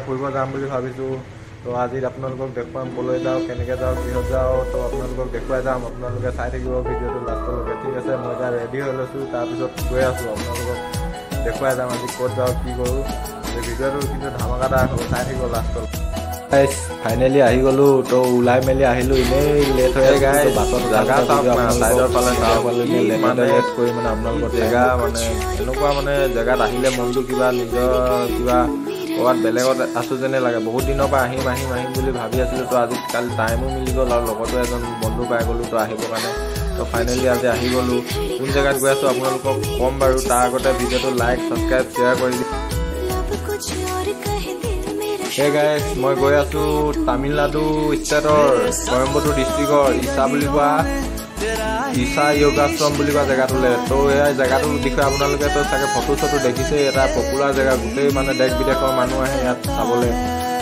ফুৰিব যাম বুলি ভাবিছোঁ। তো আজি আপোনালোকক দেখুৱাম ক'লৈ যাওঁ, কেনেকৈ যাওঁ, কিহত যাওঁ। তো আপোনালোকক দেখুৱাই যাম, আপোনালোকে চাই থাকিব ভিডিঅ'টো লাষ্টলৈকে। ঠিক আছে, মই এতিয়া ৰেডি হৈ লৈছোঁ, তাৰপিছত গৈ আছোঁ। আপোনালোকক দেখুৱাই যাম আজি ক'ত যাওঁ, কি কৰোঁ। এই ভিডিঅ'টো কিন্তু ধামাকাদাৰ হ'ব, চাই থাকিব লাষ্টলৈকে। ফাইনেলি আহি গ'লোঁ। তো ওলাই মেলি আহিলোঁ, এনেই লেট হৈ গাই বাছত জেগা চাওক না, চাইডৰ ফালে লেট কৰি মানে আপোনালোকৰ জেগা মানে এনেকুৱা মানে জেগাত আহিলে মনটো কিবা নিজৰ কিবা ক'ৰবাত বেলেগত আছোঁ যেনে লাগে। বহুত দিনৰ পৰা আহিম বুলি ভাবি আছিলোঁ। তো আজিকালি টাইমো মিলি গ'ল আৰু লগতো এজন বন্ধু পাই গ'লোঁ তো আহিবৰ কাৰণে। তো ফাইনেলি আজি আহি গ'লোঁ। কোন জেগাত গৈ আছোঁ আপোনালোকক ক'ম বাৰু। তাৰ আগতে ভিডিঅ'টো লাইক, ছাবস্ক্ৰাইব, শ্বেয়াৰ কৰি দিম। হে গাইজ, মই গৈ আছোঁ তামিলনাডু ষ্টেটৰ কয়ম্বটুৰ ডিষ্ট্ৰিক্টৰ ঈশা য়োগাশ্ৰম বুলি কোৱা জেগাটোলৈ। তো এই জেগাটোৰ বিষয়ে আপোনালোকে তো চাগে ফটো চটো দেখিছে। এটা পপুলাৰ জেগা, গোটেই মানে দেশ বিদেশৰ মানুহ আহে ইয়াত চাবলৈ।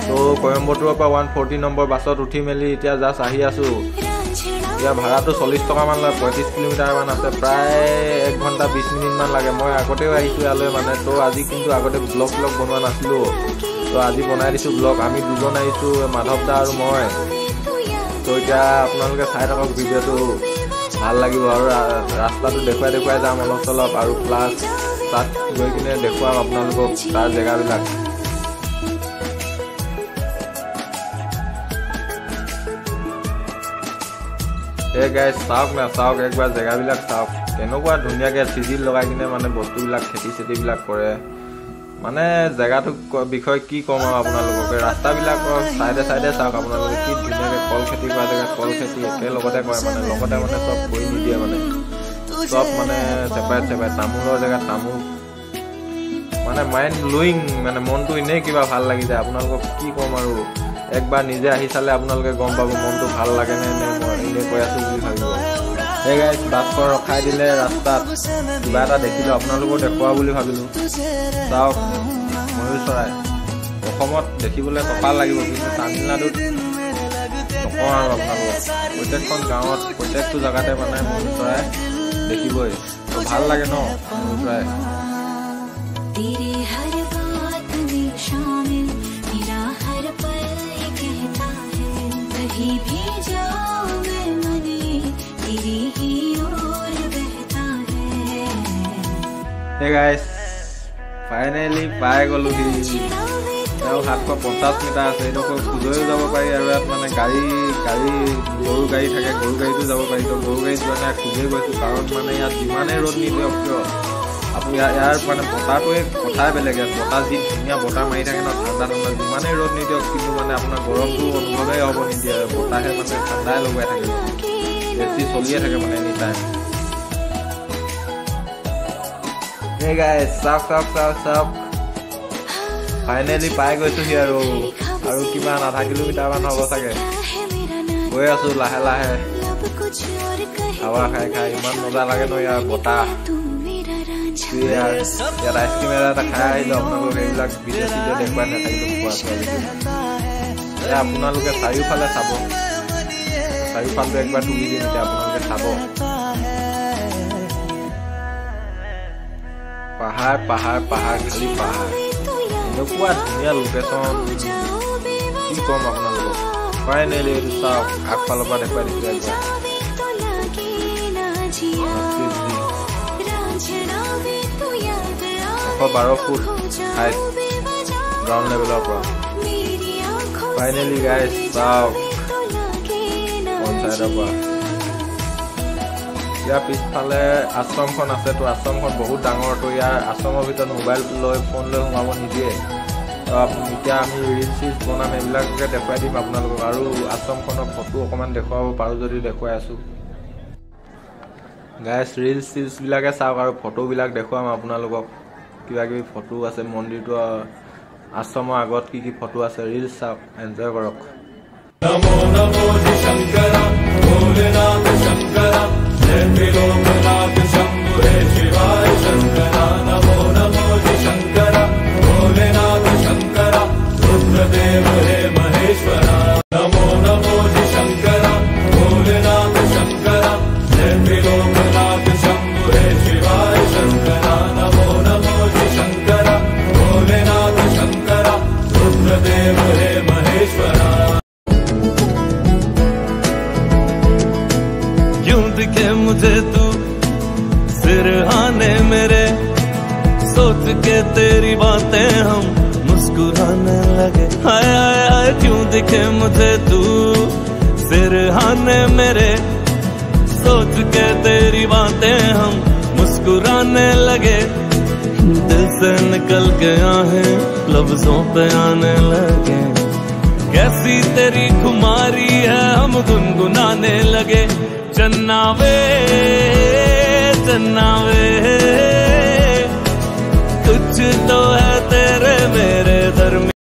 তো কয়ম্বটুৰৰ পৰা 140 নম্বৰ বাছত উঠি মেলি এতিয়া জাষ্ট আহি আছোঁ। ইয়াৰ ভাড়াটো 40 টকামান লয়, 35 কিলোমিটাৰমান আছে, প্ৰায় 1 ঘণ্টা 20 মিনিটমান লাগে। মই আগতেও আহিছোঁ ইয়ালৈ মানে। তো আজি কিন্তু আগতে ব্লগ বনোৱা নাছিলোঁ। তো আজি বনাই দিছোঁ ব্লগ। আমি দুজন আহিছোঁ, মাধৱ দা আৰু মই। তো এতিয়া আপোনালোকে চাই থাকক ভিডিঅ'টো, ভাল লাগিব। আৰু ৰাস্তাটো দেখুৱাই যাম অলপ চলপ, আৰু প্লাছ তাত গৈ কিনে দেখুৱাম আপোনালোকক তাৰ জেগাবিলাক। এই গাইজ চাওক না, চাওক একবাৰ জেগাবিলাক চাওক, কেনেকুৱা ধুনীয়াকৈ চিজিল লগাই কিনে মানে বস্তুবিলাক খেতি চেতিবিলাক কৰে। মানে জেগাটোৰ বিষয়ে কি ক'ম আৰু আপোনালোককে। ৰাস্তাবিলাকৰ চাইডে চাওক আপোনালোকে, কি ধুনীয়াকৈ কল খেতি কৰা জেগাত কল খেতি একেলগতে কৰে মানে, লগতে মানে চব কৰি নিদিয়ে মানে, চব মানে চেপাৰেট তামোলৰ জেগাত তামোল মানে মাইণ্ড ব্লয়িং মানে, মনটো এনেই কিবা ভাল লাগি যায়। আপোনালোকক কি ক'ম আৰু, একবাৰ নিজে আহি চালে আপোনালোকে গম পাব মনটো ভাল লাগে নে মই এনেই কৈ আছোঁ বুলি ভাবিব। সেই গাইজ বাছখন ৰখাই দিলে ৰাস্তাত, কিবা এটা দেখিলোঁ আপোনালোকক দেখুওৱা বুলি ভাবিলোঁ। চাওক ময়ূৰ চৰাই, অসমত দেখিবলৈ কপাল লাগিব, কিন্তু তামিলনাডুত নকওঁ আৰু আপোনালোকক। প্ৰত্যেকখন গাঁৱত প্ৰত্যেকটো জেগাতে মানে ময়ূৰ চৰাই দেখিবই। তো ভাল লাগে ন ময়ূৰ চৰাই। Hey guys, ফাইনেলি পাই গ'লোহি। তেওঁ 750 মিটাৰ আছে, এইটো খোজৈও যাব পাৰি। আৰু ইয়াত মানে গাড়ী গৰু গাড়ী থাকে, গৰু গাড়ীতো যাব পাৰি। তো গৰু গাড়ীত যোৱা নাই, খোজেই গৈছোঁ। কাৰণ মানে ইয়াত যিমানেই ৰ'দ নিদিয়ক কিয়, আপুনি ইয়াৰ মানে বতাহটোৱে কথাই বেলেগ। ইয়াত বতাহ যি ধুনীয়া বতাহ মাৰি থাকে ন, ঠাণ্ডা যিমানেই ৰ'দ নিদিয়ক, কিন্তু মানে আপোনাৰ গৰমটো অনুভৱেই হ'ব নিদিয়ে। বতাহে মানে ঠাণ্ডাই লগাই থাকে, বেছি চলিয়ে থাকে মানে এনি টাইম। Hey guys, চাওক ফাইনেলি পাই গৈছোহি। আৰু কিমান আধা কিলোমিটাৰমান হ'ব চাগে। গৈ আছোঁ লাহে লাহে, হাৱা খাই ইমান মজা লাগে ন ইয়াৰ বতাহ। ইয়াত আইচক্ৰীম এটা খাই আহিলোঁ। আপোনালোকক এইবিলাক ভিডিঅ' দেখুৱাই নাথাকিলোঁ খোৱা চোৱা। আপোনালোকে চাৰিওফালে চাব, চাৰিওফালটো একবাৰ তুলি দিম এতিয়া আপোনালোকে চাব। পাহাৰ খালি পাহাৰ, এনেকুৱা ধুনীয়া লোকেশ্যন কি ক'ম আপোনালোকক। ফাইনেলি এইটো চাওক, আগফালৰ পৰা দেখুৱাই দিছোঁ একবাৰ। 112 ফুট হাইট গ্ৰাউণ্ড লেভেলৰ পৰা। ফাইনেলি গাইজ চাওক পঞ্চায়তৰ পৰা। ইয়াৰ পিছফালে আশ্ৰমখন আছে। তো আশ্ৰমখন বহুত ডাঙৰ। তো ইয়াৰ আশ্ৰমৰ ভিতৰত মোবাইল ফোন লৈ সোমাব নিদিয়ে। এতিয়া আমি ৰিলচ বনাম, এইবিলাককে দেখুৱাই দিম আপোনালোকক। আৰু আশ্ৰমখনৰ ফটো অকণমান দেখুৱাব পাৰোঁ যদি দেখুৱাই আছোঁ। গাইজ ৰিলচবিলাকে চাওক, আৰু ফটোবিলাক দেখুৱাম আপোনালোকক। কিবাকিবি ফটো আছে, মন্দিৰটো আশ্ৰমৰ আগত কি ফটো আছে। ৰিলচ চাওক, এনজয় কৰক। নমো নমো শংকৰা ভোলেনাথ শংকৰা लोकनाथ शंभु हे शिवाय शंकरा। नमो नमो शंकरा भोलेनाथ शंकरा रुद्रदेव हे महेश्वरा। नमो नमो शंकरा भोलेनाथ शंकरा लोकनाथ शंभु हे शिवाय शंकरा। नमो नमो शंकरा भोलेनाथ शंकरा रुद्रदेव मुझे तू सिरहाने मेरे, सोच के तेरी बातें हम मुस्कुराने लगे। हाय हाय हाय क्यों दिखे मुझे तू सिरहाने मेरे, सोच के तेरी बातें हम मुस्कुराने लगे। दिल से निकल के आहें लफ्जों पे आने लगे, कैसी तेरी खुमारी है हम गुनगुनाने लगे। चन्ना वे कुछ तो है तेरे मेरे दरमियान।